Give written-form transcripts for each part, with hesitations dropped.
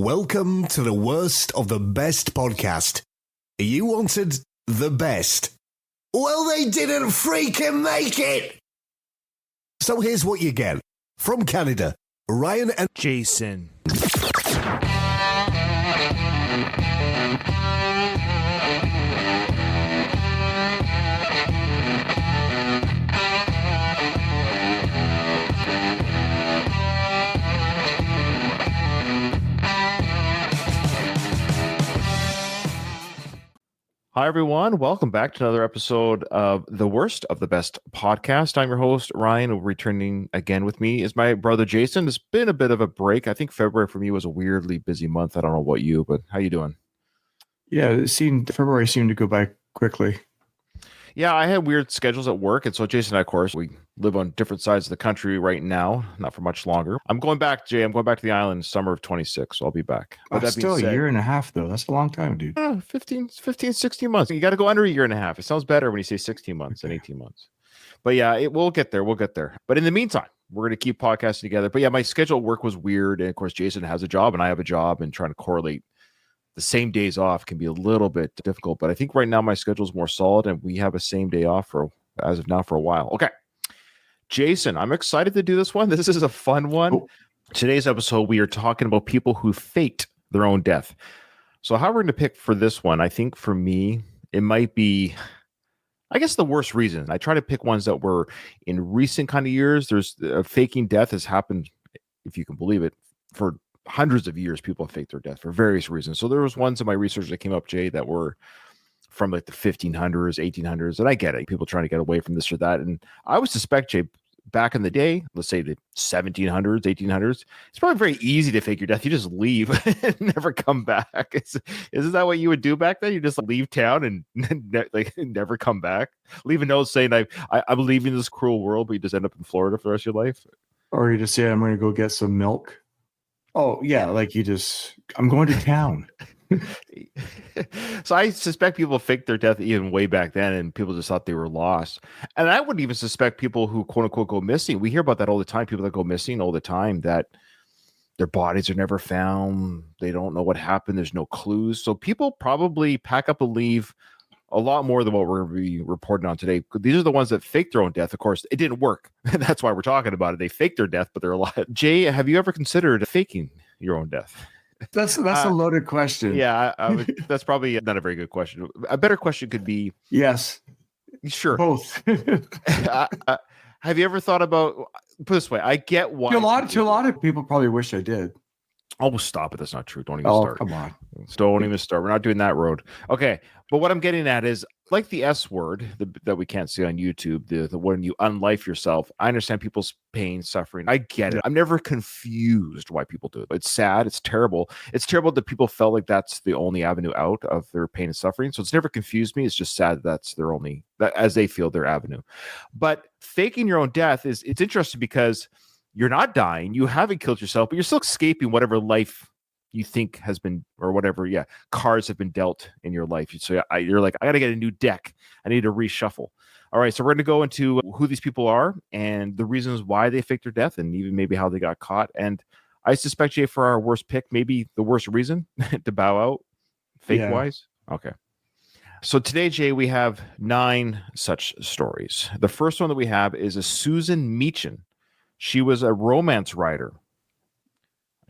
Welcome to the worst of the best podcast. You wanted the best. Well, they didn't freaking make it. So here's what you get. From Canada, Ryan and Jason. Hi, everyone. Welcome back to another episode of the Worst of the Best podcast. I'm your host, Ryan. Returning again with me is my brother, Jason. It's been a bit of a break. I think February for me was a weirdly busy month. I don't know about you, but how you doing? Yeah, February seemed to go by quickly. Yeah, I had weird schedules at work. And so Jason and I, of course, we live on different sides of the country right now, not for much longer. I'm going back, Jay. I'm going back to the island summer of 26, so I'll be back. But that's still a year and a half, though. That's a long time, dude. 15, 16 months. You got to go under a year and a half. It sounds better when you say 16 months than 18 months. But yeah, we'll get there. We'll get there. But in the meantime, we're going to keep podcasting together. But yeah, my schedule at work was weird. And of course, Jason has a job and I have a job, and trying to correlate the same days off can be a little bit difficult. But I think right now my schedule is more solid and we have a same day off as of now for a while. Okay. Jason, I'm excited to do this one. This is a fun one. Cool. Today's episode, we are talking about people who faked their own death. So how we're going to pick for this one, I think for me, it might be, I guess, the worst reason. I try to pick ones that were in recent kind of years. There's faking death has happened, if you can believe it, for hundreds of years. People have faked their death for various reasons. So there was ones in my research that came up, Jay, that were from like the 1500s, 1800s. And I get it. People trying to get away from this or that. And I would suspect, Jay, back in the day, let's say the 1700s, 1800s, it's probably very easy to fake your death. You just leave and never come back. Isn't that what you would do back then? You just leave town and never come back? Leave a note saying, I'm leaving this cruel world, but you just end up in Florida for the rest of your life? Or you just say, I'm going to go get some milk. Oh, yeah, like I'm going to town. So I suspect people faked their death even way back then, and people just thought they were lost. And I wouldn't even suspect people who, quote unquote, go missing. We hear about that all the time. People that go missing all the time, that their bodies are never found. They don't know what happened. There's no clues. So people probably pack up and leave a lot more than what we're going to be reporting on today. These are the ones that faked their own death. Of course, it didn't work. That's why we're talking about it. They faked their death, but they're alive. Jay, have you ever considered faking your own death? That's a loaded question. Yeah, that's probably not a very good question. A better question could be yes. Sure. Both. Have you ever thought about, put it this way, I get why. To a lot of people probably wish I did. Oh, stop it. That's not true. Don't even start. Come on. Don't even start. We're not doing that road. Okay. But what I'm getting at is, like the S word that we can't see on YouTube, the when you unlife yourself, I understand people's pain, suffering. I get it. I'm never confused why people do it. It's sad. It's terrible. It's terrible that people felt like that's the only avenue out of their pain and suffering. So it's never confused me. It's just sad that's their only, that as they feel, their avenue. But faking your own death it's interesting because you're not dying. You haven't killed yourself, but you're still escaping whatever life you think has been, or whatever, cards have been dealt in your life. So you're like, I got to get a new deck. I need to reshuffle. All right, so we're going to go into who these people are and the reasons why they faked their death, and even maybe how they got caught. And I suspect, Jay, for our worst pick, maybe the worst reason to bow out, fake-wise. Okay. So today, Jay, we have 9 such stories. The first one that we have is a Susan Meechan. She was a romance writer.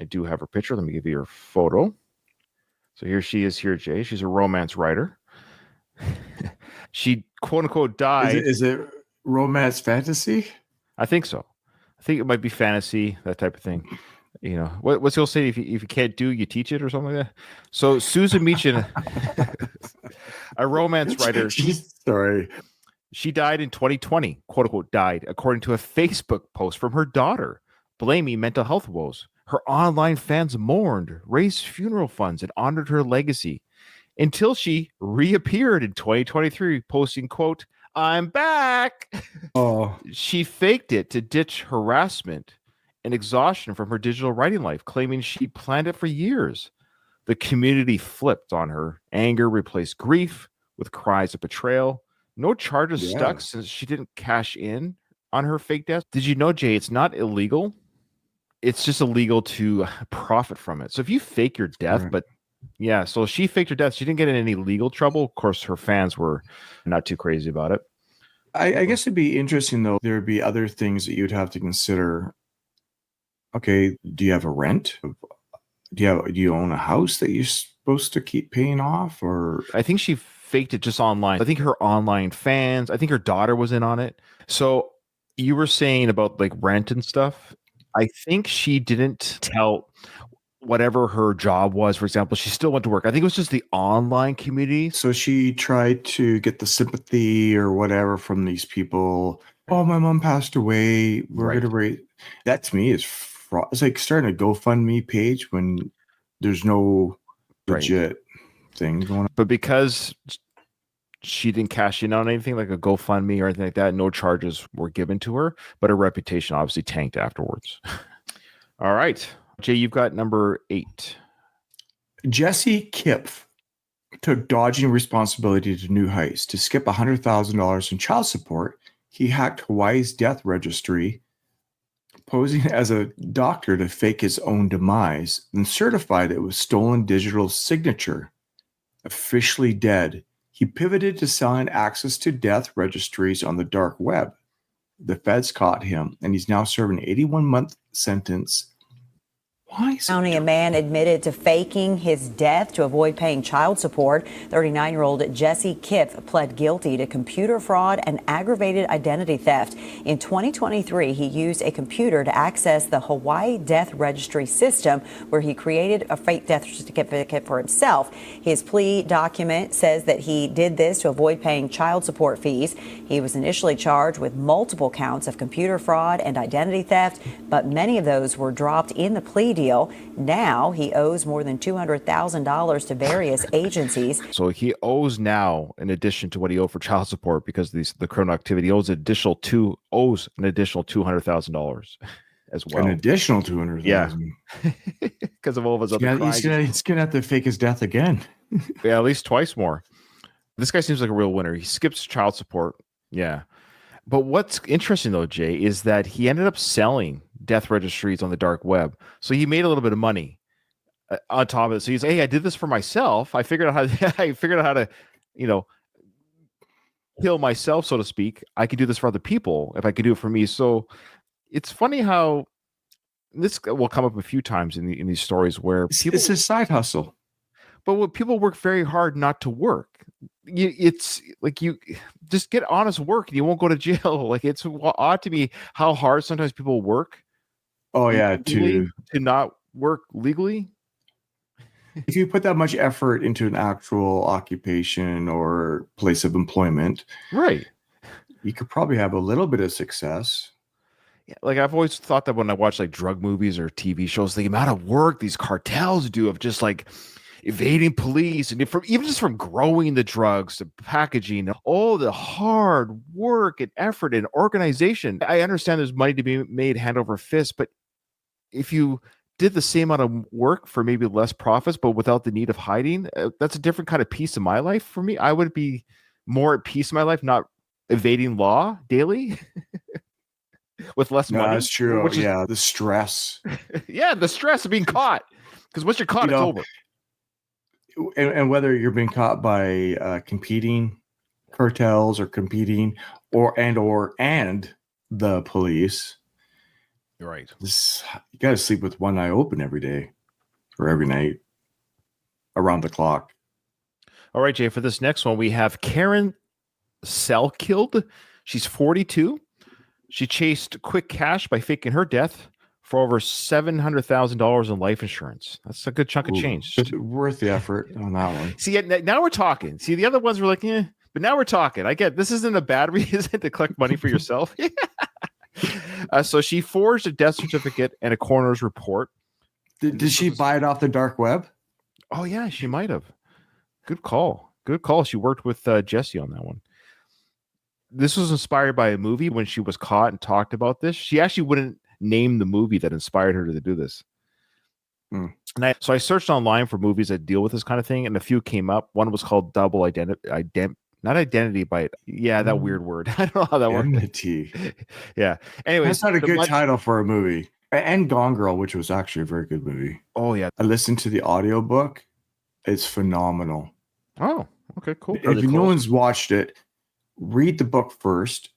I do have her picture. Let me give you her photo. So here she is here, Jay. She's a romance writer. She, quote unquote, died. Is it romance fantasy? I think so. I think it might be fantasy, that type of thing. You know, what's the old say? If you can't do, you teach it, or something like that. So Susan Meechan, a romance writer. Sorry. She died in 2020, quote unquote, died, according to a Facebook post from her daughter, blaming mental health woes. Her online fans mourned, raised funeral funds, and honored her legacy until she reappeared in 2023, posting, quote, "I'm back." Oh. She faked it to ditch harassment and exhaustion from her digital writing life, claiming she planned it for years. The community flipped on her. Anger replaced grief with cries of betrayal. No charges stuck since she didn't cash in on her fake death. Did you know, Jay, it's not illegal it's just illegal to profit from it. So if you fake your death, Right. but yeah, so she faked her death. She didn't get in any legal trouble. Of course, her fans were not too crazy about it. I guess it'd be interesting though. There'd be other things that you'd have to consider. Okay, do you have a rent? Do you own a house that you're supposed to keep paying off? Or I think she faked it just online. I think her online fans, I think her daughter was in on it. So you were saying about like rent and stuff. I think she didn't tell whatever her job was. For example, she still went to work. I think it was just the online community. so she tried to get the sympathy or whatever from these people. Oh, my mom passed away. We're Right. gonna raise. That to me is fraud. It's like starting a GoFundMe page when there's no Right. legit thing going on. But because she didn't cash in on anything like a GoFundMe or anything like that, no charges were given to her, but her reputation obviously tanked afterwards. All right. Jay, you've got number 8. Jesse Kipf took dodging responsibility to new heights. To skip $100,000 in child support, he hacked Hawaii's death registry, posing as a doctor to fake his own demise, then certified it was stolen digital signature. Officially dead, he pivoted to selling access to death registries on the dark web. The feds caught him, and he's now serving an 81-month sentence. Why is County, a man admitted to faking his death to avoid paying child support. 39-year-old Jesse Kipf pled guilty to computer fraud and aggravated identity theft. In 2023, he used a computer to access the Hawaii Death Registry system, where he created a fake death certificate for himself. His plea document says that he did this to avoid paying child support fees. He was initially charged with multiple counts of computer fraud and identity theft, but many of those were dropped in the plea deal. Now he owes more than $200,000 to various agencies. So he owes now, in addition to what he owed for child support because of the criminal activity, he owes an additional $200,000 as well. an additional $200,000? Yeah. Because of all of his other crimes. He's gonna have to fake his death again. Yeah, at least twice more. This guy seems like a real winner. He skips child support. Yeah. But what's interesting, though, Jay, is that he ended up selling death registries on the dark web. So he made a little bit of money on top of it. So he's like, hey, I did this for myself. I figured out how to, kill myself, so to speak. I could do this for other people if I could do it for me. So it's funny how this will come up a few times in these stories where people, It's his side hustle. but when people work very hard not to work, it's like you just get honest work and you won't go to jail. Like it's odd to me how hard sometimes people work. Oh yeah, to not work legally. if you put that much effort into an actual occupation or place of employment, Right. you could probably have a little bit of success. Yeah, like I've always thought that when I watch like drug movies or TV shows, the amount of work these cartels do of just like evading police and from growing the drugs to packaging, all the hard work and effort and organization. I understand there's money to be made hand over fist, but if you did the same amount of work for maybe less profits, but without the need of hiding, that's a different kind of peace in my life. For me, I would be more at peace in my life, not evading law daily with less money. That's true. Yeah, the stress. Yeah, the stress of being caught. Because once you're caught, it's over. And whether you're being caught by competing cartels or competing and the police, Right. You got to sleep with one eye open every day or every night around the clock. All right, Jay, for this next one, we have Karen Selkild. She's 42. She chased quick cash by faking her death for over $700,000 in life insurance. That's a good chunk of change. Worth the effort on that one. See, now we're talking. See, the other ones were like, but now we're talking. I get this isn't a bad reason to collect money for yourself. So she forged a death certificate and a coroner's report. Did she buy it off the dark web? Oh, yeah, she might have. Good call. Good call. She worked with Jesse on that one. This was inspired by a movie. When she was caught and talked about this, she actually wouldn't name the movie that inspired her to do this. And I searched online for movies that deal with this kind of thing, and a few came up. One was called Double Identity. Not identity, but yeah, that weird word. I don't know how that works. Identity. Yeah. Anyway, that's not a good title for a movie. And Gone Girl, which was actually a very good movie. Oh yeah. I listened to the audiobook. It's phenomenal. Oh, okay, cool. If no one's watched it, read the book first,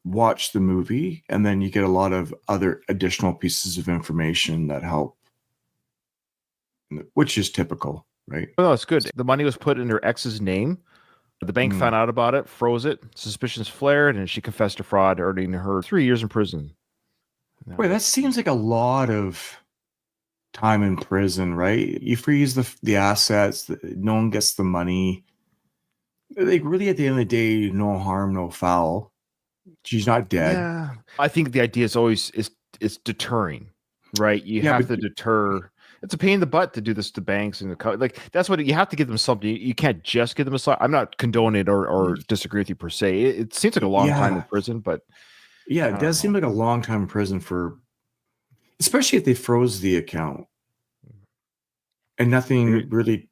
watch the movie, and then you get a lot of other additional pieces of information that help, which is typical, right? Oh, it's good. The money was put in her ex's name. The bank found out about it, froze it. Suspicions flared, and she confessed to fraud, earning her 3 years in prison. Wait, that seems like a lot of time in prison, right? You freeze the assets, no one gets the money. Like, really, at the end of the day, no harm, no foul. She's not dead. Yeah, I think the idea is always is deterring, right? You have to deter. It's a pain in the butt to do this to banks and like that's what you have to give them something. You can't just give them a slot. I'm not condoning it or disagree with you per se. It seems like a long time in prison, but yeah, it does seem like a long time in prison especially if they froze the account and nothing really.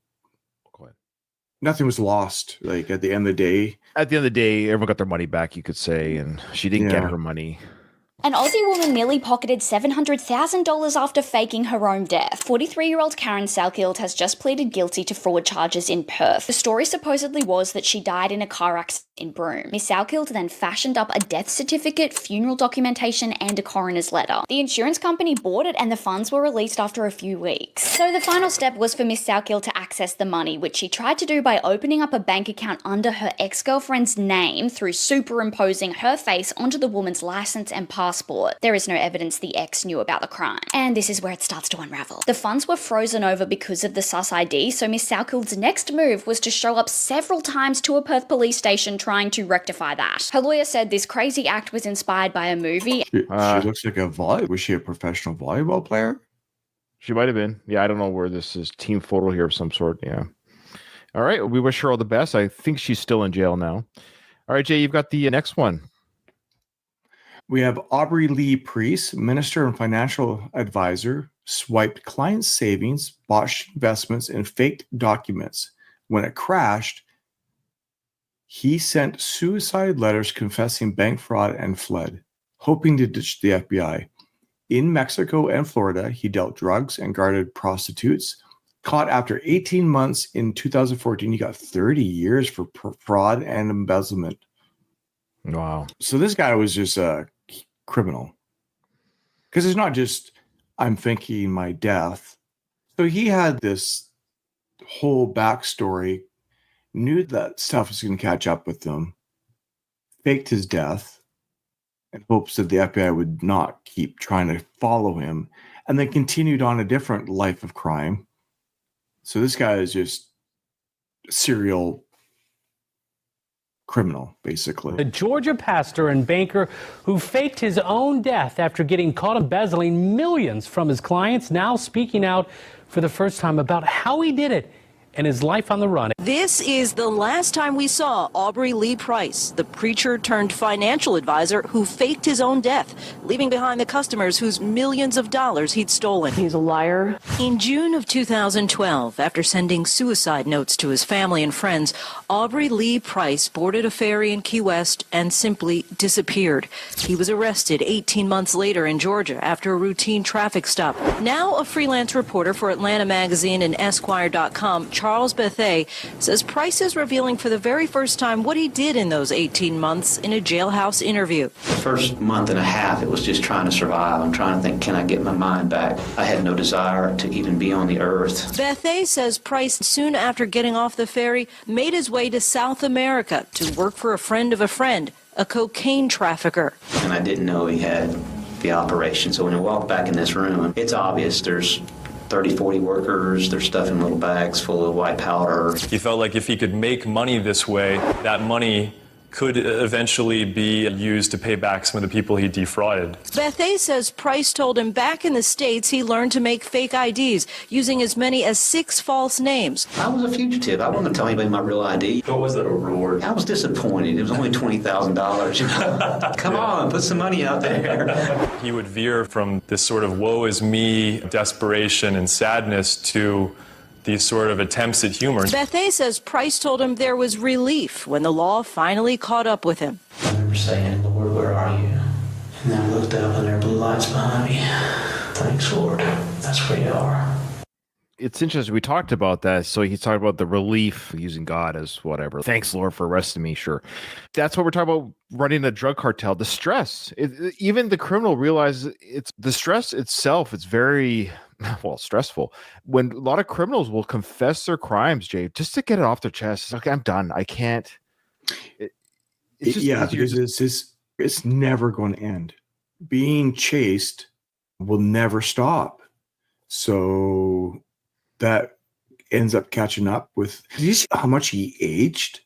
Nothing was lost. Like at the end of the day, everyone got their money back, you could say, and she didn't get her money. An Aussie woman nearly pocketed $700,000 after faking her own death. 43-year-old Karen Salkild has just pleaded guilty to fraud charges in Perth. The story supposedly was that she died in a car accident in Broome. Miss Salkild then fashioned up a death certificate, funeral documentation, and a coroner's letter. The insurance company bought it and the funds were released after a few weeks. So the final step was for Miss Salkild to access the money, which she tried to do by opening up a bank account under her ex-girlfriend's name through superimposing her face onto the woman's license and passport. There is no evidence the ex knew about the crime. And this is where it starts to unravel. The funds were frozen over because of the sus ID, so Miss Salkild's next move was to show up several times to a Perth police station trying to rectify that. Her lawyer said this crazy act was inspired by a movie. She looks like was she a professional volleyball player? She might have been. Yeah, I don't know where this is. Team photo here of some sort. Yeah. All right. We wish her all the best. I think she's still in jail now. All right, Jay, you've got the next one. We have Aubrey Lee Priest, minister and financial advisor, swiped clients' savings, botched investments, and faked documents. When it crashed, he sent suicide letters confessing bank fraud and fled, hoping to ditch the FBI. In Mexico and Florida, he dealt drugs and guarded prostitutes. Caught after 18 months in 2014, he got 30 years for fraud and embezzlement. Wow. So this guy was just a criminal. Because it's not just, I'm thinking my death. So he had this whole backstory, knew that stuff was going to catch up with him, faked his death in hopes that the FBI would not keep trying to follow him, and then continued on a different life of crime. So this guy is just a serial criminal, basically. A Georgia pastor and banker who faked his own death after getting caught embezzling millions from his clients, now speaking out for the first time about how he did it and his life on the run. This is the last time we saw Aubrey Lee Price, the preacher turned financial advisor who faked his own death, leaving behind the customers whose millions of dollars he'd stolen. He's a liar. In June of 2012, after sending suicide notes to his family and friends, Aubrey Lee Price boarded a ferry in Key West and simply disappeared. He was arrested 18 months later in Georgia after a routine traffic stop. Now a freelance reporter for Atlanta Magazine and Esquire.com, Charles Bethay, says Price is revealing for the very first time what he did in those 18 months in a jailhouse interview. First month and a half, it was just trying to survive. I'm trying to think, can I get my mind back? I had no desire to even be on the earth. Bethay says Price, soon after getting off the ferry, made his way to South America to work for a friend of a friend, a cocaine trafficker. And I didn't know he had the operation. So when I walked back in this room, it's obvious there's 30, 40 workers, they're stuffing little bags full of white powder. He felt like if he could make money this way, that money could eventually be used to pay back some of the people he defrauded. Bethay says Price told him back in the States he learned to make fake IDs, using as many as 6 false names. I was a fugitive. I wasn't telling anybody my real ID. What was the reward? I was disappointed. It was only $20,000. Come on, put some money out there. He would veer from this sort of woe is me, desperation and sadness to these sort of attempts at humor. Bethay says Price told him there was relief when the law finally caught up with him. I remember saying, Lord, where are you? And then I looked up and there blew blue lights behind me. Thanks, Lord. That's where you are. It's interesting. We talked about that. So he's talking about the relief using God as whatever. Thanks, Lord, for arresting me. Sure. That's what we're talking about running a drug cartel. The stress. Even the criminal realizes it's the stress itself. It's very, well, stressful. When a lot of criminals will confess their crimes, Jay, just to get it off their chest. It's okay, I'm done. I can't. It's just easier because it's never going to end. Being chased will never stop. So that ends up catching up with. Did you see how much he aged?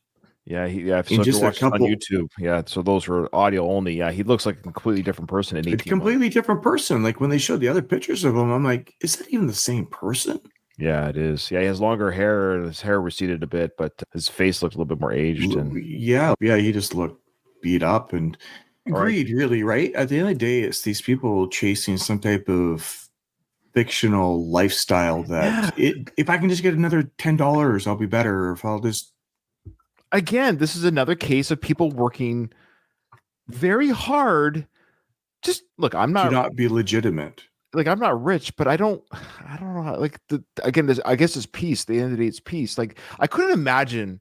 Yeah, so in just a couple on YouTube. Yeah, so those were audio only. Yeah, he looks like a completely different person in 18 months. A completely different person. Like when they showed the other pictures of him, I'm like, is that even the same person? Yeah, it is. Yeah, he has longer hair. His hair receded a bit, but his face looked a little bit more aged. And yeah, he just looked beat up and agreed. Right. Really, right? At the end of the day, it's these people chasing some type of fictional lifestyle that if I can just get another $10, I'll be better. If I'll just again, this is another case of people working very hard. Just look, I'm not to not be legitimate. Like I'm not rich, but I don't know how, like I guess it's peace. At the end of the day, it's peace. Like I couldn't imagine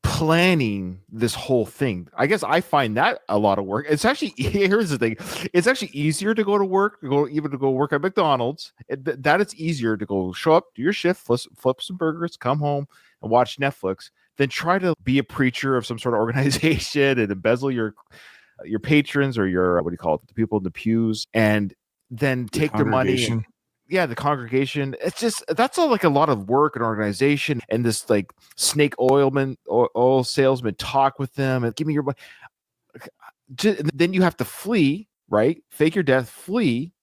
planning this whole thing. I guess I find that a lot of work. It's actually, here's the thing, it's actually easier to go to work, to go work at McDonald's. That it's easier to go show up, do your shift, flip some burgers, come home and watch Netflix, than try to be a preacher of some sort of organization and embezzle your patrons or your, what do you call it, the people in the pews, and then take their money. The congregation. It's just, that's all like a lot of work and organization, and this like snake oil salesman talk with them and give me your money. Then you have to flee, right? Fake your death, flee,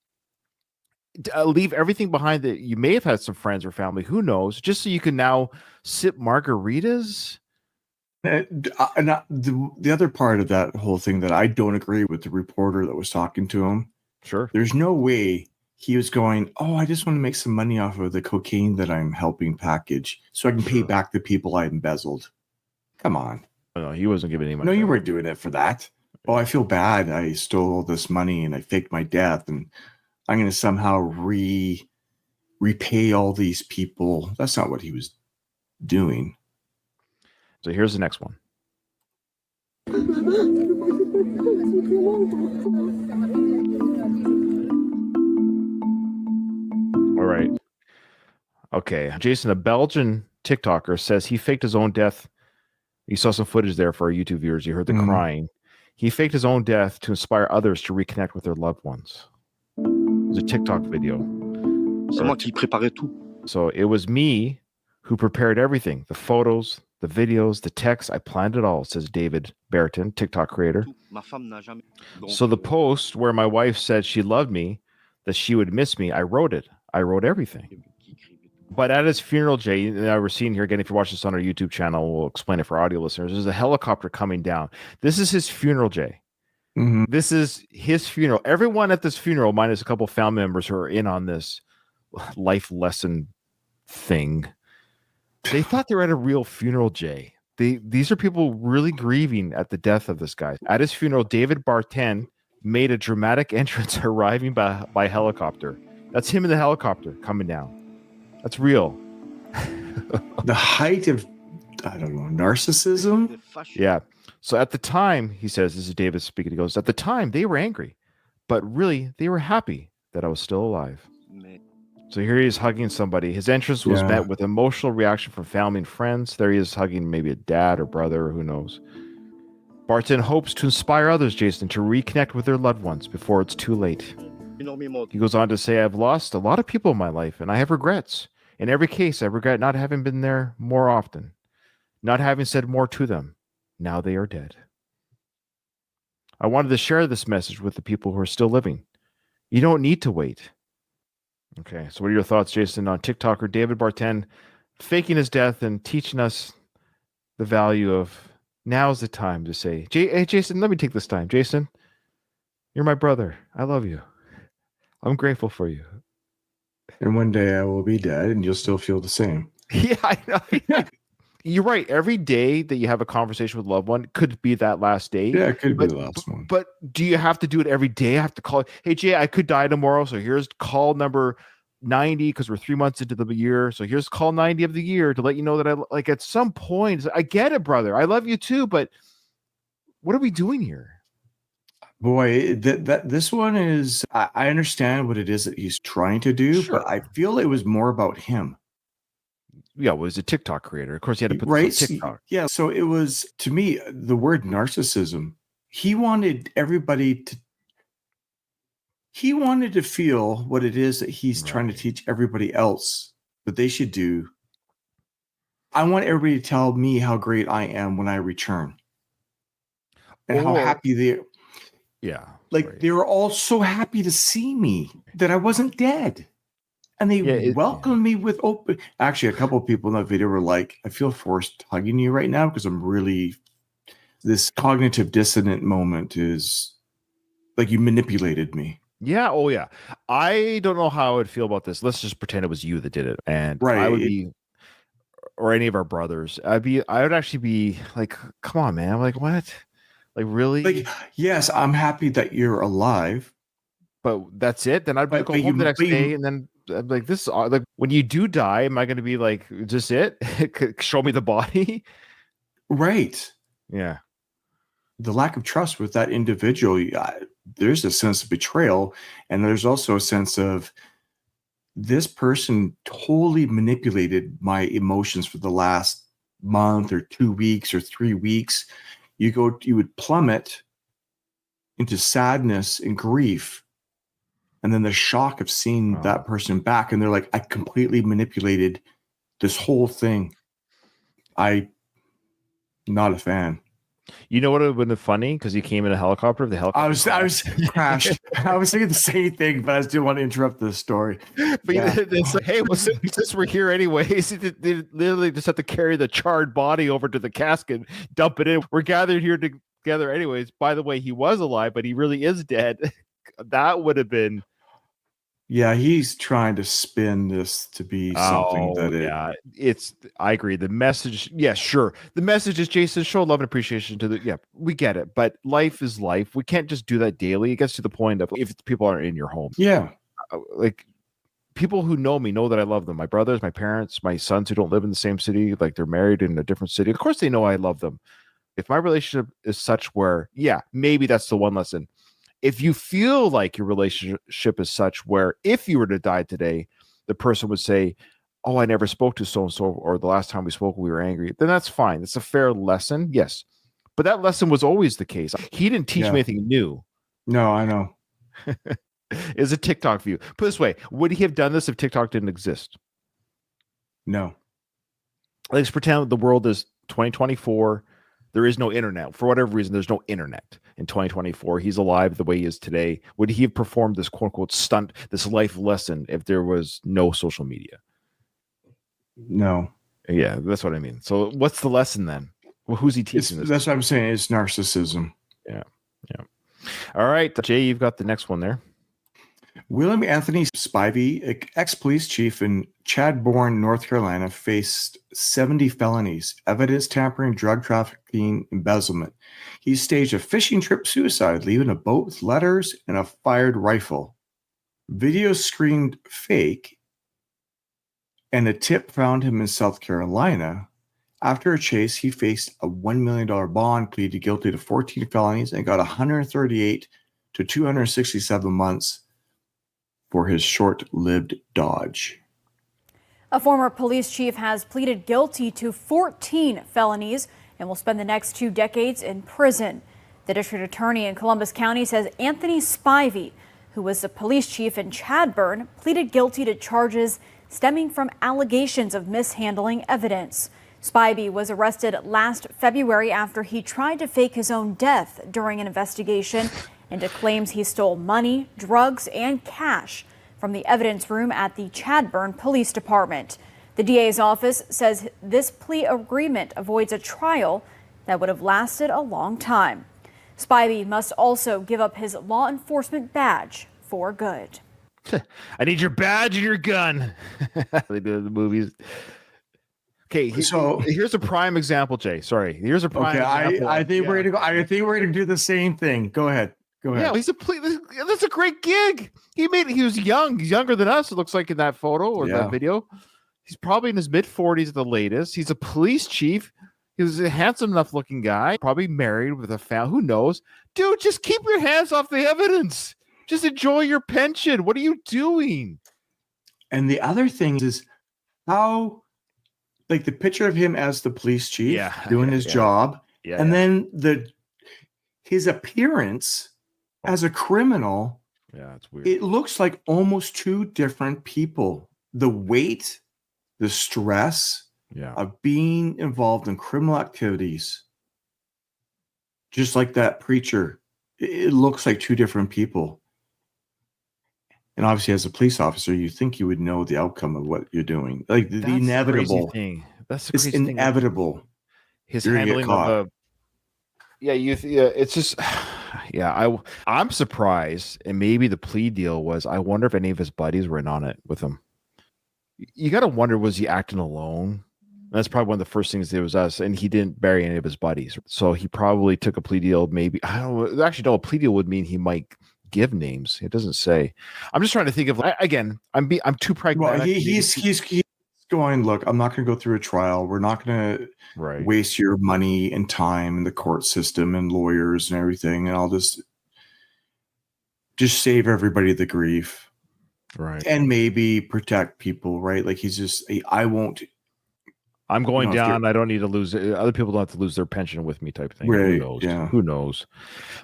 leave everything behind that you may have had some friends or family, who knows, just so you can now sip margaritas. And the other part of that whole thing that I don't agree with the reporter that was talking to him. Sure. There's no way he was going, I just want to make some money off of the cocaine that I'm helping package so I can pay back the people I embezzled. Come on. No, he wasn't giving any money. No, you weren't doing it for that. I feel bad. I stole all this money and I faked my death and I'm going to somehow repay all these people. That's not what he was doing. So here's the next one. All right. Okay. Jason, a Belgian TikToker, says he faked his own death. You saw some footage there for our YouTube viewers. You heard the crying. He faked his own death to inspire others to reconnect with their loved ones. It was a TikTok video. So it was me who prepared everything. The photos, the videos, the text. I planned it all, says David Berton, TikTok creator. So the post where my wife said she loved me, that she would miss me, I wrote it. I wrote everything. But at his funeral, Jay, and I were seeing here again, if you watch this on our YouTube channel, we'll explain it for audio listeners. There's a helicopter coming down. This is his funeral, Jay. Mm-hmm. This is his funeral. Everyone at this funeral, minus a couple family members who are in on this life lesson thing, they thought they were at a real funeral, Jay. These are people really grieving at the death of this guy. At his funeral, David Barten made a dramatic entrance arriving by helicopter. That's him in the helicopter coming down. That's real. The height of, I don't know, narcissism? Yeah. So at the time, he says, this is David speaking, he goes, at the time, they were angry, but really, they were happy that I was still alive. So here he is hugging somebody. His entrance was met with emotional reaction from family and friends. There he is hugging maybe a dad or brother, or who knows. Barton hopes to inspire others, Jason, to reconnect with their loved ones before it's too late. He goes on to say, I've lost a lot of people in my life, and I have regrets. In every case, I regret not having been there more often, not having said more to them. Now they are dead. I wanted to share this message with the people who are still living. You don't need to wait. Okay, so what are your thoughts, Jason, on TikToker David Barten faking his death and teaching us the value of now's the time to say, hey, Jason, let me take this time. Jason, you're my brother. I love you. I'm grateful for you. And one day I will be dead and you'll still feel the same. Yeah, I know. you're right. Every day that you have a conversation with a loved one could be that last day. Yeah, it could be But, the last one. but do you have to do it every day? I have to call, hey, Jay, I could die tomorrow. So here's call number 90 because we're 3 months into the year. So here's call 90 of the year to let you know that I like at some point, I get it, brother. I love you too, but what are we doing here? Boy, this one is, I understand what it is that he's trying to do, Sure. but I feel it was more about him. Yeah, well, was a TikTok creator. Of course, he had to put Right? this on TikTok. Yeah. So it was, to me, the word narcissism. He wanted to feel what it is that he's trying to teach everybody else that they should do. I want everybody to tell me how great I am when I return. And how happy they they were all so happy to see me that I wasn't dead. And they welcomed me with open. Actually, a couple of people in that video were like, I feel forced hugging you right now because I'm really, this cognitive dissonant moment is like you manipulated me. Yeah. Oh, yeah. I don't know how I would feel about this. Let's just pretend it was you that did it. And I would be, or any of our brothers, I would actually be like, come on, man. I'm like, what? Like, really? Like, yes, I'm happy that you're alive. But that's it. Then I'd go home the next day, and then I'm like, this. Like, when you do die, am I going to be like, is this it? Show me the body. Right. Yeah. The lack of trust with that individual. There's a sense of betrayal, and there's also a sense of this person totally manipulated my emotions for the last month or 2 weeks or 3 weeks. You would plummet into sadness and grief. And then the shock of seeing that person back. And they're like, I completely manipulated this whole thing. Not a fan. You know what would have been funny? Because he came in a helicopter. The helicopter. I was crashed. I was thinking the same thing, but I just didn't want to interrupt the story. But it's like, hey, well, since we're here anyways, they literally just have to carry the charred body over to the casket, dump it in. We're gathered here together anyways. By the way, he was alive, but he really is dead. That would have been. Yeah, he's trying to spin this to be something I agree. The message, sure. The message is, Jason, show love and appreciation to we get it. But life is life. We can't just do that daily. It gets to the point of if people aren't in your home. Yeah. Like people who know me know that I love them. My brothers, my parents, my sons who don't live in the same city, like they're married in a different city. Of course they know I love them. If my relationship is such where, maybe that's the one lesson. If you feel like your relationship is such where if you were to die today, the person would say, oh, I never spoke to so-and-so, or the last time we spoke, we were angry, then that's fine. It's a fair lesson. Yes. But that lesson was always the case. He didn't teach me anything new. No, I know. It's a TikTok view. Put it this way, would he have done this if TikTok didn't exist? No. Let's pretend the world is 2024. There is no internet. For whatever reason, there's no internet in 2024. He's alive the way he is today. Would he have performed this quote unquote stunt, this life lesson, if there was no social media? No. Yeah, that's what I mean. So what's the lesson then? Well, who's he teaching this? That's what I'm saying. It's narcissism. Yeah. All right, Jay, you've got the next one there. William Anthony Spivey, ex-police chief in Chadbourne, North Carolina, faced 70 felonies, evidence tampering, drug trafficking, embezzlement. He staged a fishing trip suicide, leaving a boat with letters and a fired rifle. Video screamed fake, and a tip found him in South Carolina. After a chase, he faced a $1 million bond, pleaded guilty to 14 felonies, and got 138 to 267 months for his short-lived dodge. A former police chief has pleaded guilty to 14 felonies and will spend the next 2 decades in prison. The district attorney in Columbus County says Anthony Spivey, who was the police chief in Chadbourne, pleaded guilty to charges stemming from allegations of mishandling evidence. Spivey was arrested last February after he tried to fake his own death during an investigation into claims he stole money, drugs, and cash from the evidence room at the Chadbourne Police Department. The DA's office says this plea agreement avoids a trial that would have lasted a long time. Spivey must also give up his law enforcement badge for good. I need your badge and your gun. They do the movies. Okay, here's a prime example, Jay. Sorry, here's a prime example. I think we're gonna go. I think we're gonna do the same thing. Go ahead. Yeah, that's a great gig. He was young. He's younger than us, it looks like in that photo or that video. He's probably in his mid-40s at the latest. He's a police chief. He was a handsome enough looking guy, probably married with a family. Who knows? Dude, just keep your hands off the evidence. Just enjoy your pension. What are you doing? And the other thing is how, like the picture of him as the police chief doing his job, and then his appearance as a criminal. Yeah, it's weird. It looks like almost two different people. The weight, the stress of being involved in criminal activities, just like that preacher, it looks like two different people. And obviously, as a police officer, you think you would know the outcome of what you're doing, like the inevitable thing. That's the it's crazy inevitable. Thing. His handling of it's just I'm surprised, and maybe the plea deal was. I wonder if any of his buddies were in on it with him. You got to wonder, was he acting alone? That's probably one of the first things. There was us, and he didn't bury any of his buddies, so he probably took a plea deal. Maybe I don't know. Actually, no, a plea deal would mean he might give names. It doesn't say. I'm just trying to think of again. I'm too pragmatic. Well, he's going. Look, I'm not going to go through a trial. We're not going to waste your money and time in the court system and lawyers and everything. And I'll just save everybody the grief. Right. And maybe protect people, right? Like he's just, I won't. I'm going down. I don't need to lose it. Other people don't have to lose their pension with me type thing. Right. Who knows? Yeah. Who knows?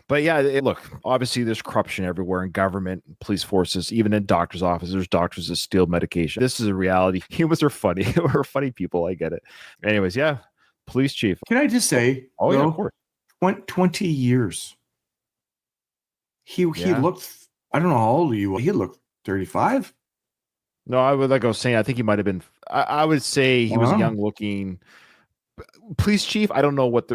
But yeah, look, obviously there's corruption everywhere in government, police forces, even in doctors' offices. There's doctors that steal medication. This is a reality. Humans are funny. We're funny people. I get it. Anyways, yeah. Police chief. Can I just say, yeah, of course. 20 years. He looked, I don't know how old he was. He looked 35. No, I was saying, I think he might have been. I would say he was young looking. Police chief. I don't know what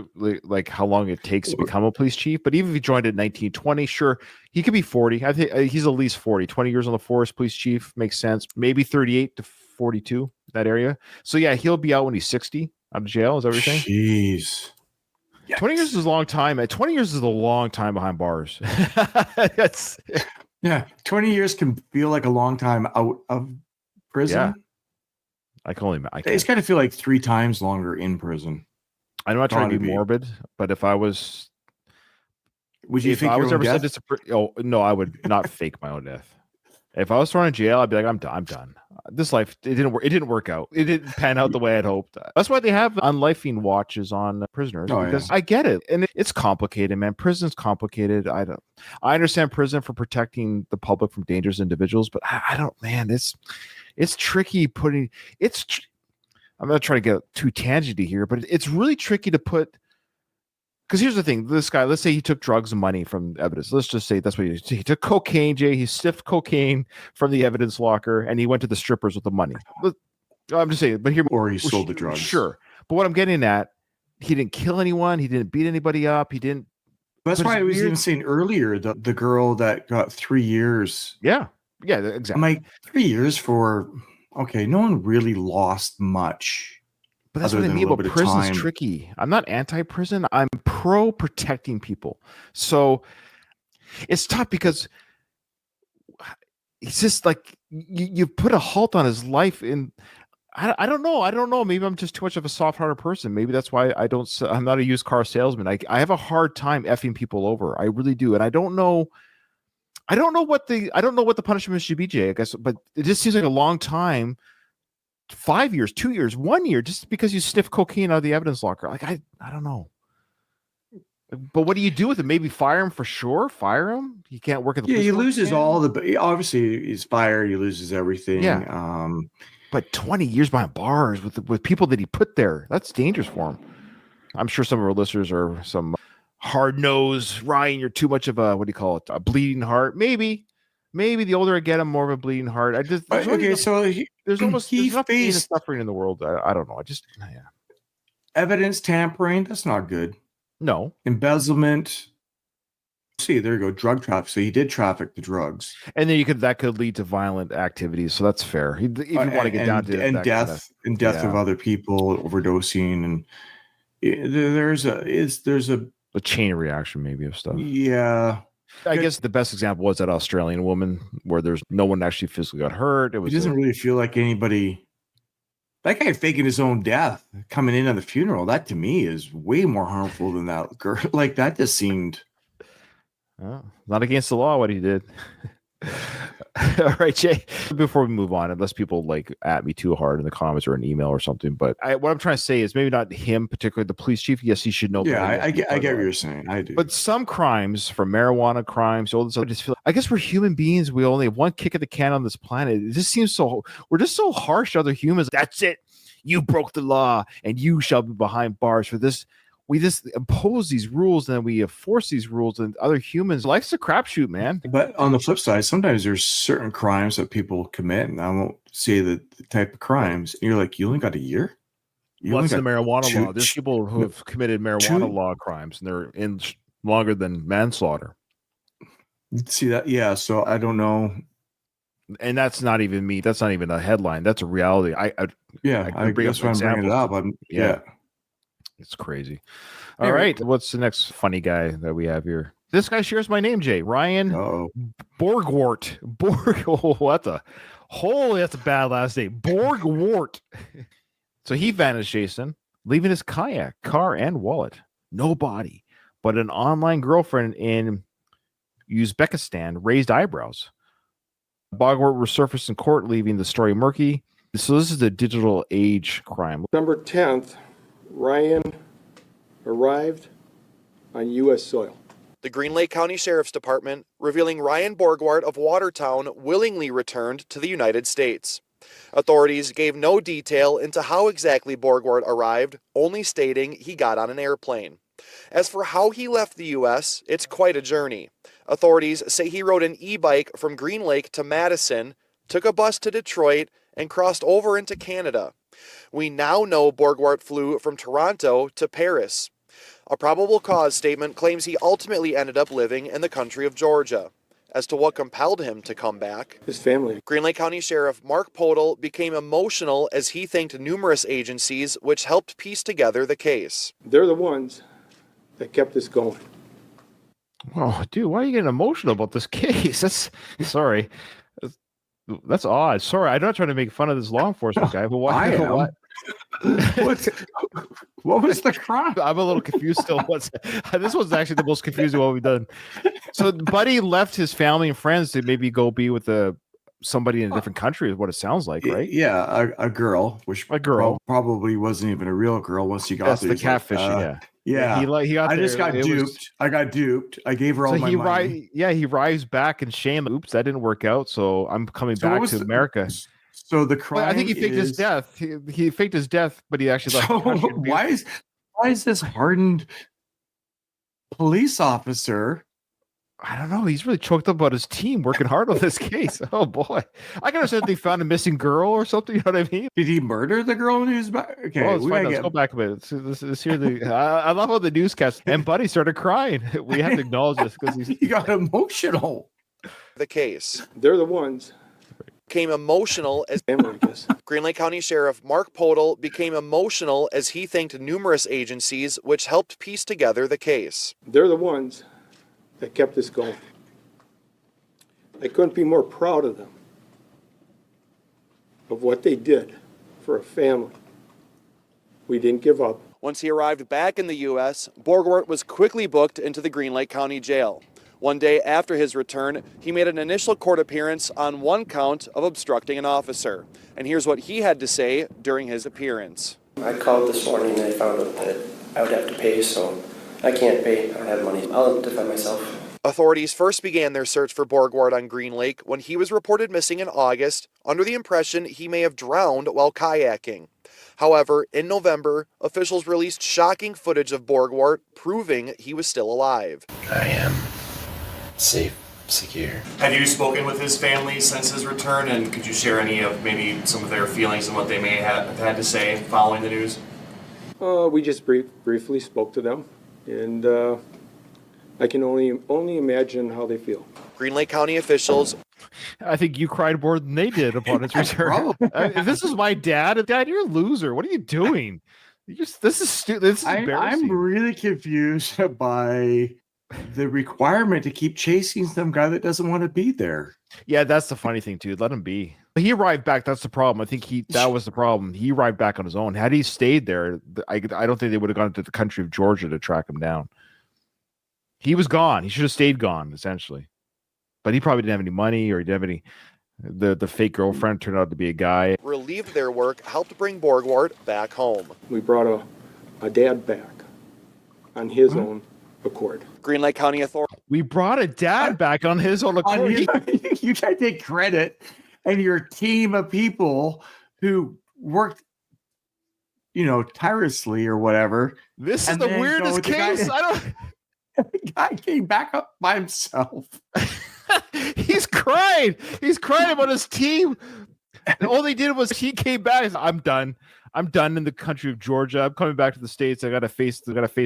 how long it takes to become a police chief, but even if he joined at 19, 20, sure, he could be 40. I think he's at least 40. 20 years on the force, police chief makes sense. Maybe 38 to 42, that area. So yeah, he'll be out when he's 60 out of jail. Is that what you're saying? Jeez. 20 years is a long time. 20 years is a long time behind bars. That's. Yeah, 20 years can feel like a long time out of prison. Yeah. It's got to feel like 3 times longer in prison. I'm not trying to be morbid, but if I was, would you fake your own death? No, I would not fake my own death. If I was thrown in jail, I'd be like, I'm done. This life, it didn't work out. It didn't pan out the way I'd hoped. That's why they have unlifing watches on prisoners, because I get it. And it's complicated, man. Prison's complicated. I understand prison for protecting the public from dangerous individuals, but I don't, man, it's tricky I'm not trying to get too tangenty here, but it's really tricky to put. Because here's the thing, this guy, let's say he took drugs and money from evidence. Let's just say that's what he took cocaine, Jay. He sniffed cocaine from the evidence locker, and he went to the strippers with the money. I'm just saying, but here, or he sold the drugs. Sure, but what I'm getting at, he didn't kill anyone. He didn't beat anybody up. He didn't. That's why I was even saying earlier the girl that got 3 years. Yeah, exactly. I'm like 3 years for no one really lost much. But that's what I mean about prison's tricky. I'm not anti-prison. I'm pro-protecting people. So it's tough because it's just like you put a halt on his life. I don't know. Maybe I'm just too much of a soft-hearted person. Maybe that's why I'm not a used car salesman. I have a hard time effing people over. I really do. And I don't know what the punishment should be, Jay, I guess, but it just seems like a long time. 5 years, 2 years, 1 year, just because you sniff cocaine out of the evidence locker. Like, I don't know. But what do you do with it? Maybe fire him for sure? Fire him? He can't work at the police he loses all obviously he's fired, he loses everything. Yeah. But 20 years behind bars with people that he put there, that's dangerous for him. I'm sure some of our listeners are some hard-nosed, Ryan, you're too much of a, what do you call it? A bleeding heart. Maybe the older I get, I'm more of a bleeding heart. There's almost pain and suffering in the world. I don't know. Evidence tampering, that's not good. No. Embezzlement, See, there you go, drug traffic. So he did traffic the drugs, And then that could lead to violent activities. So that's fair. If you want to get down to and that death of other people overdosing, and there's a chain reaction maybe of stuff. Yeah. I guess the best example was that Australian woman where there's no one actually physically got hurt. It doesn't really feel like anybody. That guy faking his own death coming in on the funeral. That to me is way more harmful than that girl. Like that just seemed. Not against the law what he did. All right, Jay. Before we move on, unless people like at me too hard in the comments or an email or something, but what I'm trying to say is maybe not him particularly, the police chief. Yes, he should know. Yeah, I get what you're saying. I do. But some crimes, from marijuana crimes, all this, I just feel. I guess we're human beings. We only have one kick of the can on this planet. It just seems so. We're just so harsh to other humans. That's it. You broke the law, and you shall be behind bars for this. We just impose these rules and then we enforce these rules and other humans. Life's a crapshoot, man. But on the flip side, sometimes there's certain crimes that people commit, and I won't say the type of crimes. And you're like, you only got a year? What's the marijuana law? There's people who have committed marijuana law crimes and they're in longer than manslaughter. See that? Yeah. So I don't know. And that's not even me. That's not even a headline. That's a reality. I that's why I'm bringing it up. Yeah. It's crazy. All right. What's the next funny guy that we have here? This guy shares my name, Jay. Ryan Borgwart. What the? Holy, that's a bad last name. Borgwart. So he vanished, Jason, leaving his kayak, car, and wallet. No body, but an online girlfriend in Uzbekistan raised eyebrows. Borgwart resurfaced in court, leaving the story murky. So this is a digital age crime. November 10th. Ryan arrived on U.S. soil. The Green Lake County Sheriff's Department revealing Ryan Borgwart of Watertown willingly returned to the United States. Authorities gave no detail into how exactly Borgwart arrived, only stating he got on an airplane. As for how he left the U.S., it's quite a journey. Authorities say he rode an e-bike from Green Lake to Madison, took a bus to Detroit, and crossed over into Canada. We now know Borgwart flew from Toronto to Paris. A probable cause statement claims he ultimately ended up living in the country of Georgia. As to what compelled him to come back, his family. Green Lake County Sheriff Mark Podol became emotional as he thanked numerous agencies which helped piece together the case. They're the ones that kept us going. Oh, dude, why are you getting emotional about this case? That's odd. Sorry, I'm not trying to make fun of this law enforcement guy, but why? What was the crime? I'm a little confused still. This was actually the most confusing one we've done. So, Buddy left his family and friends to maybe go be with somebody in a different country, is what it sounds like, right? Yeah, a girl, which probably wasn't even a real girl once you got there. That's the catfishing, yeah. He got I just got duped. I got duped. I gave her all my money. He arrives back in shame. Oops, that didn't work out. So I'm coming back to America. So the crime. I think he faked his death. He faked his death, but he actually left. So why is this hardened police officer? I don't know. He's really choked up about his team working hard on this case. Oh boy, I can understand they found a missing girl or something. You know what I mean? Did he murder the girl when he was back? Okay, let's go back a bit. Let's hear I love how the newscast and Buddy started crying. We have to acknowledge this because he got emotional. The case. They're the ones. Became emotional as Green Lake County Sheriff Mark Podol became emotional as he thanked numerous agencies which helped piece together the case. They're the ones that kept us going. I couldn't be more proud of them, of what they did for a family. We didn't give up. Once he arrived back in the U.S., Borgwart was quickly booked into the Green Lake County Jail. One day after his return, he made an initial court appearance on one count of obstructing an officer. And here's what he had to say during his appearance. I called this morning and I found out that I would have to pay, so I can't pay. I don't have money. I'll defend myself. Authorities first began their search for Borgwart on Green Lake when he was reported missing in August, under the impression he may have drowned while kayaking. However, in November, officials released shocking footage of Borgwart, proving he was still alive. I am safe, secure. Have you spoken with his family since his return, and could you share any of maybe some of their feelings and what they may have had to say following the news? We just briefly spoke to them, and I can only imagine how they feel. Green Lake County officials. I think you cried more than they did upon its return. If this is my dad, you're a loser. What are you doing? This is stupid. This is embarrassing. I'm really confused by the requirement to keep chasing some guy that doesn't want to be there. Yeah, that's the funny thing, too. Let him be. He arrived back. That's the problem. I think that was the problem. He arrived back on his own. Had he stayed there, I don't think they would have gone to the country of Georgia to track him down. He was gone. He should have stayed gone, essentially. But he probably didn't have any money, or he didn't have any. The fake girlfriend turned out to be a guy. Relieved their work helped bring Borgward back home. We brought a dad back on his own accord. Green Lake County Authority. We brought a dad back on his own accord. You can't take credit, and your team of people who worked, tirelessly or whatever. This is the weirdest case. The guy came back up by himself. He's crying. He's crying about his team. And all they did was he came back. I'm done. I'm done in the country of Georgia. I'm coming back to the States. I gotta face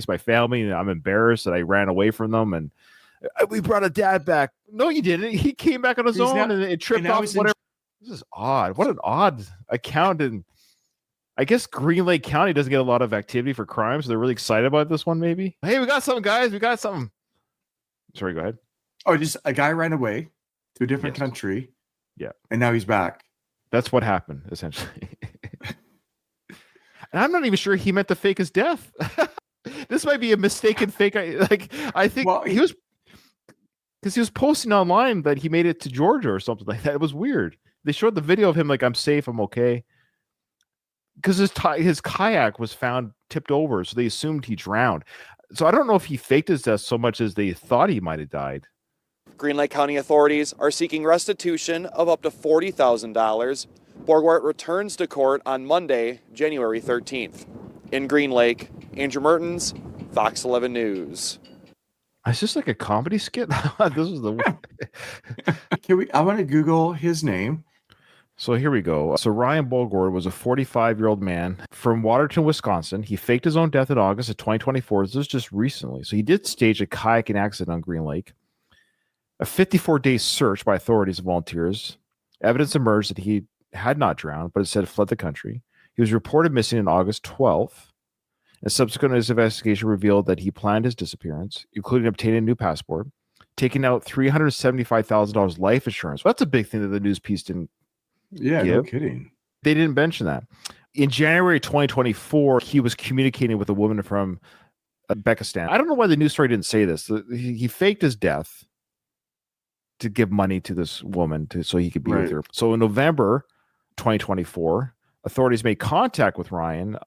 my family, and I'm embarrassed that I ran away from them. And we brought a dad back. No, you didn't. He came back on his own, and it tripped off. Whatever. This is odd. What an odd account. And I guess Green Lake County doesn't get a lot of activity for crime, so they're really excited about this one. Maybe. Hey, we got something, guys. We got something. Sorry, go ahead. Oh, just a guy ran away to a different country. Yeah. And now he's back. That's what happened, essentially. And I'm not even sure he meant to fake his death. This might be a mistaken fake. I think he was, because he was posting online that he made it to Georgia or something like that. It was weird. They showed the video of him like, I'm safe, I'm okay. Because his kayak was found tipped over, so they assumed he drowned. So I don't know if he faked his death so much as they thought he might have died. Green Lake County authorities are seeking restitution of up to $40,000. Borgward returns to court on Monday, January 13th. In Green Lake, Andrew Mertens, Fox 11 News. Is this like a comedy skit? This is the. I want to Google his name. So here we go. So Ryan Borgward was a 45-year-old man from Waterton, Wisconsin. He faked his own death in August of 2024. This was just recently. So he did stage a kayaking accident on Green Lake. A 54-day search by authorities and volunteers. Evidence emerged that he had not drowned, but instead fled the country. He was reported missing on August 12th. And subsequent investigation revealed that he planned his disappearance, including obtaining a new passport, taking out $375,000 life insurance. Well, that's a big thing that the news piece didn't give. No kidding. They didn't mention that. In January 2024, he was communicating with a woman from Uzbekistan. I don't know why the news story didn't say this. He faked his death to give money to this woman so he could be with her. So in November 2024, authorities made contact with Ryan,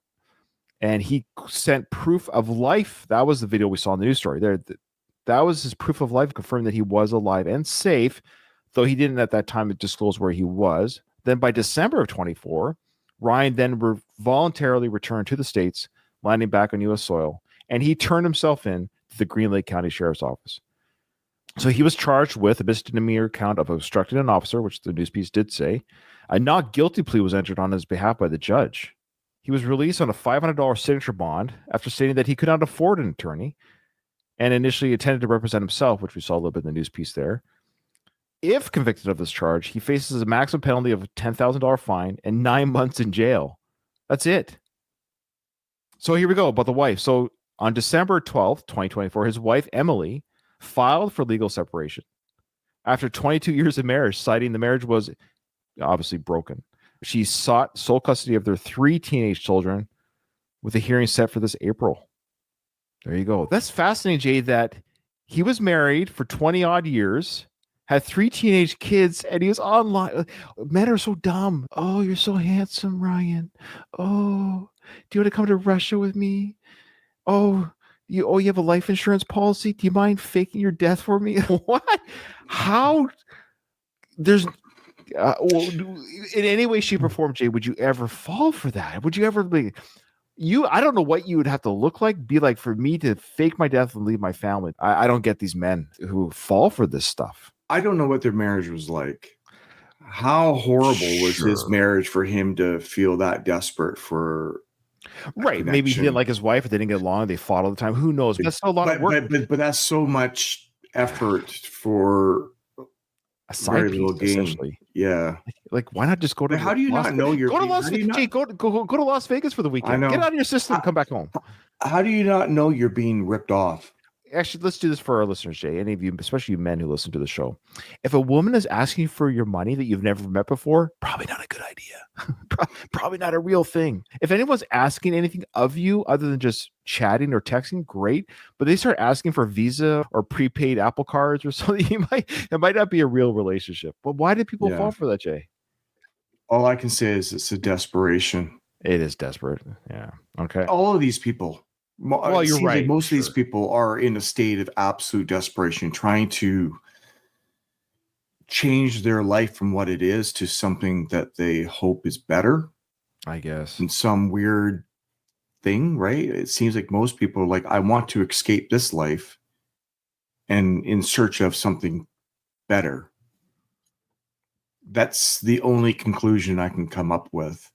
and he sent proof of life. That was the video we saw in the news story. That was his proof of life, confirming that he was alive and safe, though he didn't at that time disclose where he was. Then by December of 24, Ryan then voluntarily returned to the States, landing back on U.S. soil, and he turned himself in to the Green Lake County Sheriff's Office. So he was charged with a misdemeanor count of obstructing an officer, which the news piece did say. A not guilty plea was entered on his behalf by the judge. He was released on a $500 signature bond after stating that he could not afford an attorney and initially intended to represent himself, which we saw a little bit in the news piece there. If convicted of this charge, he faces a maximum penalty of a $10,000 fine and 9 months in jail. That's it. So here we go about the wife. So on December 12th, 2024, his wife, Emily, filed for legal separation after 22 years of marriage, citing the marriage was obviously broken. She sought sole custody of their 3 teenage children with a hearing set for this April. There you go. That's fascinating, Jay, that he was married for 20 odd years, had 3 teenage kids, and he was online. Men are so dumb. Oh, you're so handsome, Ryan. Oh, do you want to come to Russia with me? Oh, you have a life insurance policy? Do you mind faking your death for me? What? How? There's in any way, shape, or form, Jay, would you ever fall for that? Would you ever be I don't know what you would have to look like, be like for me to fake my death and leave my family. I don't get these men who fall for this stuff. I don't know what their marriage was like. How horrible was his marriage for him to feel that desperate for Right. Maybe he didn't like his wife, or they didn't get along. They fought all the time. Who knows? But that's still a lot of work. But that's so much effort for A side very piece, little gain. essentially. Yeah. Like, why not just go to? But how do you not know you're go to being- Las how do you Vegas? not- Jay, go to Las Vegas for the weekend. know. Get out of your system. Come back home. How do you not know you're being ripped off? Actually, let's do this for our listeners, Jay. Any of you, especially you men who listen to the show, if a woman is asking you for your money that you've never met before, probably not a good idea. Probably not a real thing. If anyone's asking anything of you other than just chatting or texting, great. But they start asking for Visa or prepaid Apple cards or something, it might not be a real relationship. But why did people fall for that, Jay? All I can say is it's a desperation. It is desperate. Yeah. Okay. All of these people. Well, it you're seems like right. most of these people are in a state of absolute desperation, trying to change their life from what it is to something that they hope is better. I guess. In some weird thing, right? It seems like most people are like, I want to escape this life and in search of something better. That's the only conclusion I can come up with,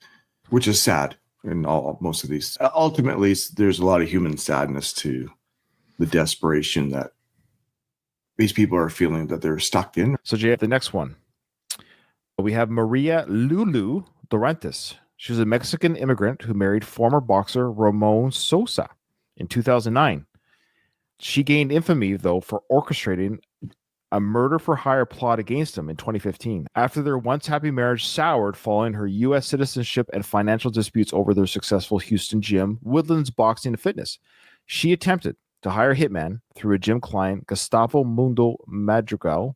which is sad. In most of these, ultimately, there's a lot of human sadness to the desperation that these people are feeling that they're stuck in. So, Jay, the next one, we have Maria Lulu Dorantes. She was a Mexican immigrant who married former boxer Ramon Sosa in 2009. She gained infamy, though, for orchestrating a murder-for-hire plot against him in 2015 after their once-happy marriage soured following her U.S. citizenship and financial disputes over their successful Houston gym, Woodlands Boxing and Fitness. She attempted to hire a hitman through a gym client, Gustavo Mundo Madrigal,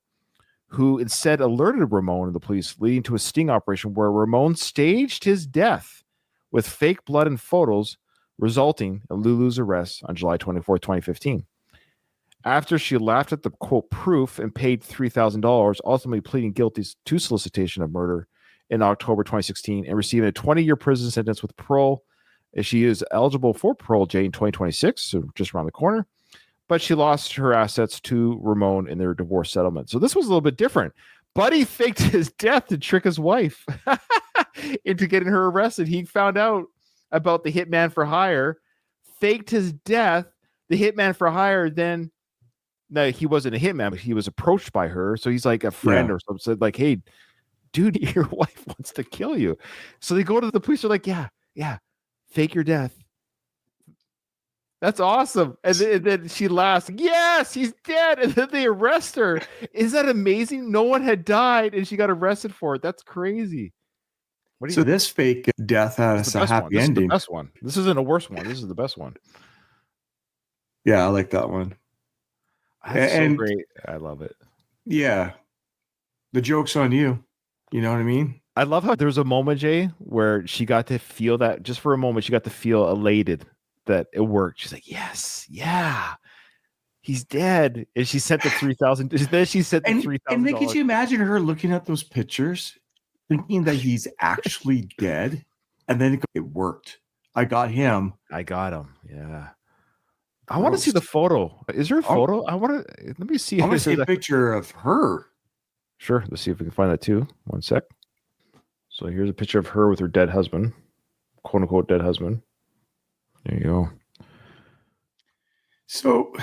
who instead alerted Ramon and the police, leading to a sting operation where Ramon staged his death with fake blood and photos, resulting in Lulu's arrest on July 24, 2015. After she laughed at the quote proof and paid $3,000, ultimately pleading guilty to solicitation of murder in October 2016 and receiving a 20-year prison sentence with parole. She is eligible for parole, Jay, in 2026, so just around the corner. But she lost her assets to Ramon in their divorce settlement. So this was a little bit different. Buddy faked his death to trick his wife into getting her arrested. He found out about the hitman for hire, faked his death. The hitman for hire then. No, he wasn't a hitman, but he was approached by her. So he's like a friend or something. Said like, hey, dude, your wife wants to kill you. So they go to the police. They're like, yeah, fake your death. That's awesome. And then she laughs. Yes, he's dead. And then they arrest her. Is that amazing? No one had died and she got arrested for it. That's crazy. What do you So this fake death has a happy ending. This is the best one. This isn't a worse one. This is the best one. Yeah, I like that one. That's so great. I love it. Yeah. The joke's on you. You know what I mean? I love how there was a moment, Jay, where she got to feel that just for a moment, she got to feel elated that it worked. She's like, yes, yeah, he's dead. And she sent the 3,000. Then she sent the 3,000. And then could you imagine her looking at those pictures, thinking that he's actually dead? And then it worked. I got him. Yeah. I want to see the photo. Is there a photo? Let me see. I want to see a picture of her. Sure. Let's see if we can find that too. One sec. So here's a picture of her with her dead husband, quote unquote dead husband. There you go. So,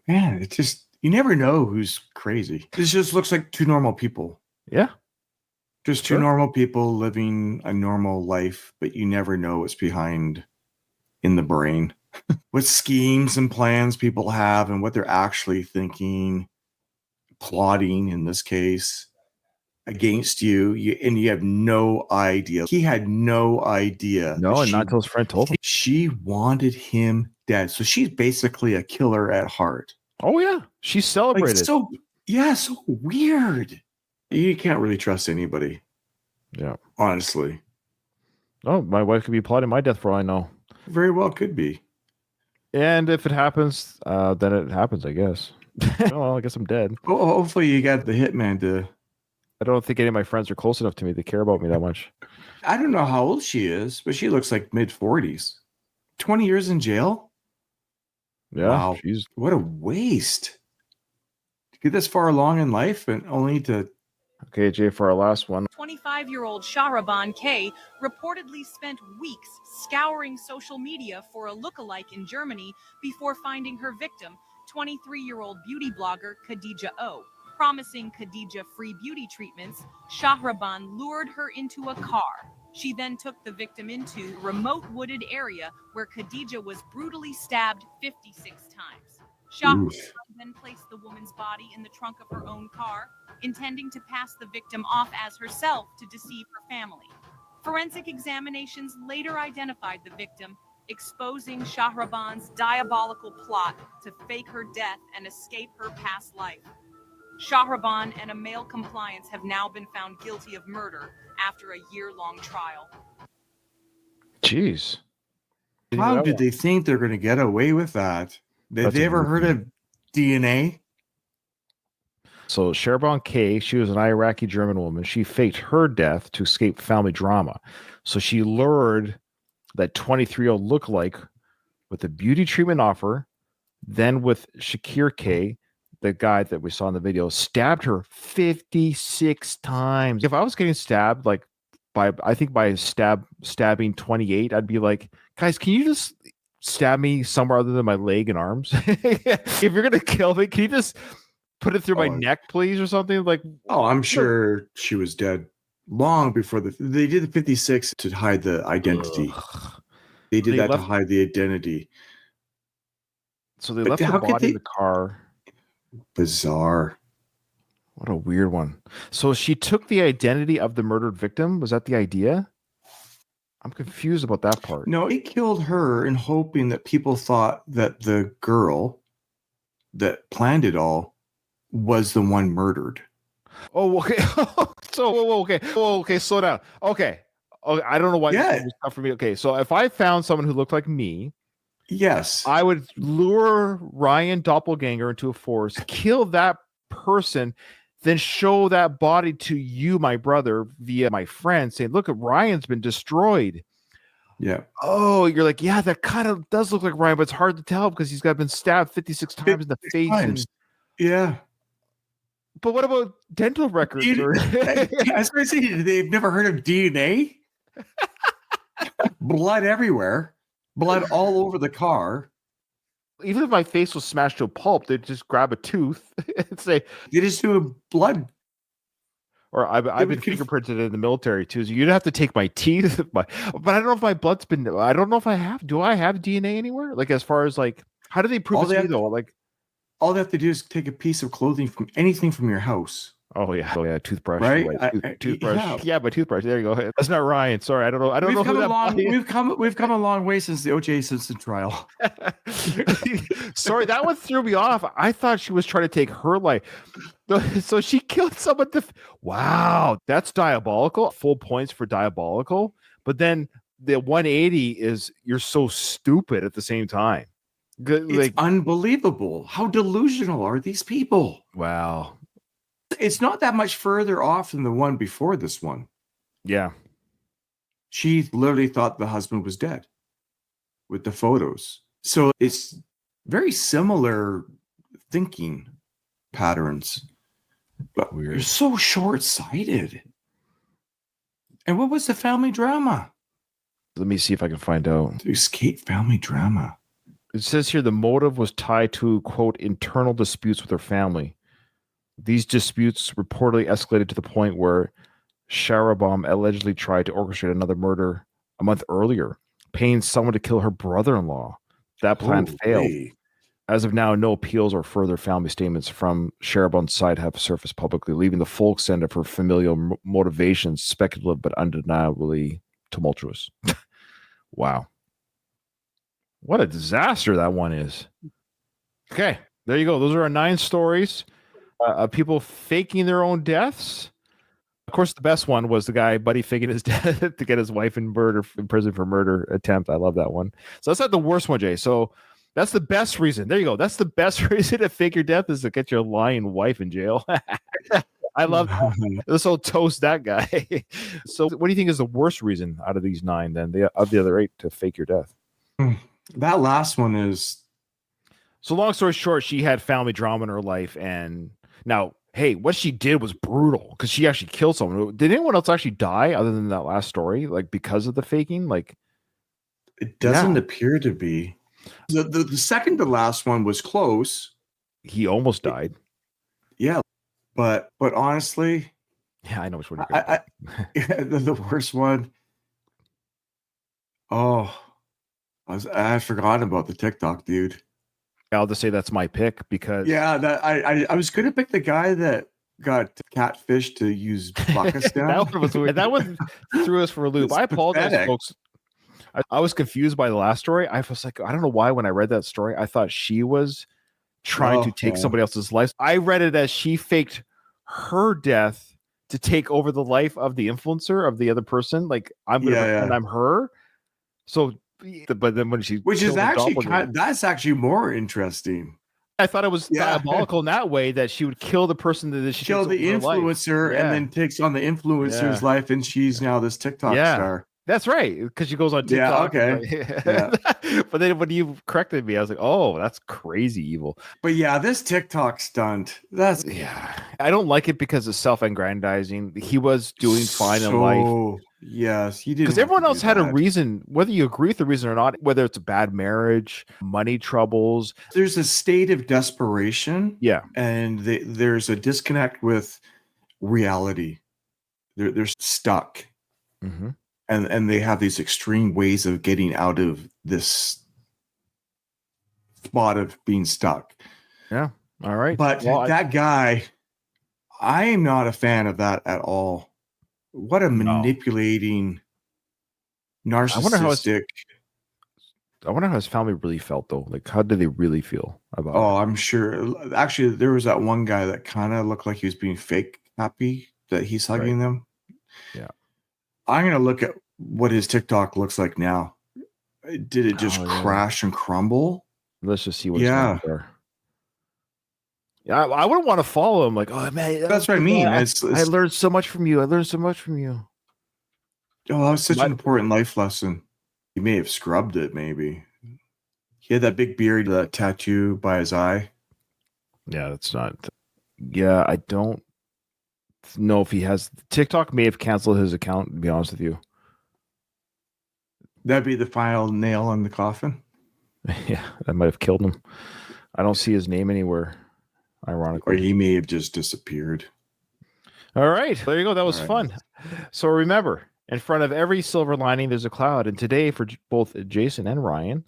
man, it's just, you never know who's crazy. This just looks like two normal people. Yeah. Just two normal people living a normal life, but you never know what's behind in the brain. What schemes and plans people have and what they're actually thinking, plotting in this case against you, and you have no idea. He had no idea. No, and not until his friend told him. She wanted him dead. So she's basically a killer at heart. Oh yeah, she celebrated. So weird. You can't really trust anybody. Yeah, honestly. Oh, my wife could be plotting my death for all I know. Very well could be. And if it happens, then it happens, I guess. Well, I guess I'm dead. Well, hopefully you got the hitman to... I don't think any of my friends are close enough to me to care about me that much. I don't know how old she is, but she looks like mid-40s. 20 years in jail? Yeah. Wow. What a waste. To get this far along in life and only to... Okay, Jay, for our last one. 25-year-old Shahraban K reportedly spent weeks scouring social media for a lookalike in Germany before finding her victim, 23-year-old beauty blogger Khadija O. Promising Khadija free beauty treatments, Shahraban lured her into a car. She then took the victim into a remote wooded area where Khadija was brutally stabbed 56 times. Shahraban then placed the woman's body in the trunk of her own car, intending to pass the victim off as herself to deceive her family. Forensic examinations later identified the victim, exposing Shahraban's diabolical plot to fake her death and escape her past life. Shahraban and a male compliance have now been found guilty of murder after a year-long trial. Jeez. How did they think they're going to get away with that? Did they ever heard of DNA? So Shahraban K, she was an Iraqi German woman. She faked her death to escape family drama. So she lured that 23-year-old lookalike with a beauty treatment offer. Then with Shakir K, the guy that we saw in the video, stabbed her 56 times. If I was getting stabbed, like by stabbing 28, I'd be like, guys, can you just stab me somewhere other than my leg and arms? If you're gonna kill me, can you just put it through my neck, please, or something? Like, I'm sure she was dead long before they did the 56 to hide the identity. They did that to hide the identity. So they left her body in the car. Bizarre. What a weird one. So she took the identity of the murdered victim. Was that the idea? I'm confused about that part. No, he killed her in hoping that people thought that the girl that planned it all was the one murdered. Oh, okay. Okay. Slow down. Okay. I don't know why this was tough for me. Okay, so if I found someone who looked like me, yes, I would lure Ryan Doppelganger into a forest, kill that person, then show that body to you, my brother, via my friend, saying, "Look, Ryan's been destroyed." Yeah. Oh, you're like, yeah, that kind of does look like Ryan, but it's hard to tell because he's been stabbed 56 times in the face. And, yeah. But what about dental records? I was going to say, they've never heard of DNA? Blood everywhere. Blood all over the car. Even if my face was smashed to a pulp, they'd just grab a tooth and say, they just do a blood. Or I've been fingerprinted in the military too. So you'd have to take my teeth, but I don't know if my blood's been. I don't know if I have. Do I have DNA anywhere? Like as far as like, how do they prove it's me though? Like, all they have to do is take a piece of clothing from anything from your house. Oh yeah, toothbrush, right? Toothbrush. Yeah, my toothbrush. There you go. That's not Ryan. Sorry, I don't know. I don't know who that. We've come a long way since the O.J. Simpson trial. Sorry, that one threw me off. I thought she was trying to take her life. So she killed someone. Wow, that's diabolical. Full points for diabolical. But then the 180 is you're so stupid at the same time. It's unbelievable. How delusional are these people? Wow. It's not that much further off than the one before this one. Yeah. She literally thought the husband was dead with the photos. So it's very similar thinking patterns. But we're so short-sighted. And what was the family drama? Let me see if I can find out. To escape family drama. It says here the motive was tied to, quote, internal disputes with her family. These disputes reportedly escalated to the point where Shahraban allegedly tried to orchestrate another murder a month earlier, paying someone to kill her brother-in-law. That plan failed. As of now, no appeals or further family statements from Shahraban's side have surfaced publicly, leaving the full extent of her familial motivations speculative but undeniably tumultuous. Wow. What a disaster that one is. Okay, there you go. Those are our 9 stories of people faking their own deaths. Of course, the best one was the guy buddy faking his death to get his wife in prison for murder attempt. I love that one. So that's not the worst one, Jay. So that's the best reason. There you go. That's the best reason to fake your death is to get your lying wife in jail. I love that. This will toast that guy. So what do you think is the worst reason out of these 9 then, of the other 8 to fake your death? That last one is... So long story short, she had family drama in her life. And now hey, what she did was brutal because she actually killed someone. Did anyone else actually die other than that last story? Like because of the faking? Like it doesn't appear to be. The second to last one was close. He almost died. Yeah, but honestly, yeah, I know which one. The worst one. Oh, I forgot about the TikTok dude. I'll just say that's my pick because that I was going to pick the guy that got catfish to use buckets down. That one was weird. That one threw us for a loop. I apologize, pathetic. folks. I was confused by the last story. I was like, I don't know why when I read that story, I thought she was trying to take somebody else's life. I read it as she faked her death to take over the life of the influencer of the other person. Like I'm going to pretend I'm her. So, but then when she, which is actually that's actually more interesting. I thought it was diabolical in that way that she would kill the person that she kill the influencer and then takes on the influencer's life, and she's now this TikTok star. That's right, because she goes on TikTok. But then when you corrected me, I was like, "Oh, that's crazy evil." But yeah, this TikTok stunt. I don't like it because it's self-aggrandizing. He was doing fine in life. Yes, he did. Because everyone else had a reason, whether you agree with the reason or not, whether it's a bad marriage, money troubles. There's a state of desperation. Yeah, and there's a disconnect with reality. They're stuck. Mm-hmm. And they have these extreme ways of getting out of this spot of being stuck. Yeah. All right. But that guy, I am not a fan of that at all. What a manipulating, narcissistic. I wonder how his family really felt, though. Like, how did they really feel about it? I'm sure. Actually, there was that one guy that kind of looked like he was being fake happy that he's hugging them. Yeah. I'm going to look at what his TikTok looks like now. Did it just crash and crumble? Let's just see what's going there. Yeah, I wouldn't want to follow him. Like, oh man, that's what I mean. I learned so much from you. Oh, that was such an important life lesson. He may have scrubbed it. Maybe he had that big beard, that tattoo by his eye. Yeah, that's not. Yeah, I don't know if he has. TikTok may have canceled his account. To be honest with you, that'd be the final nail in the coffin. Yeah, that might have killed him. I don't see his name anywhere. Ironically, or he may have just disappeared. All right, there you go. That was fun. So remember, in front of every silver lining, there's a cloud. And today, for both Jason and Ryan,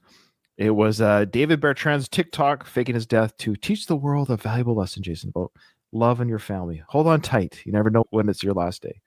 it was David Bertrand's TikTok faking his death to teach the world a valuable lesson, Jason, about love and your family. Hold on tight. You never know when it's your last day.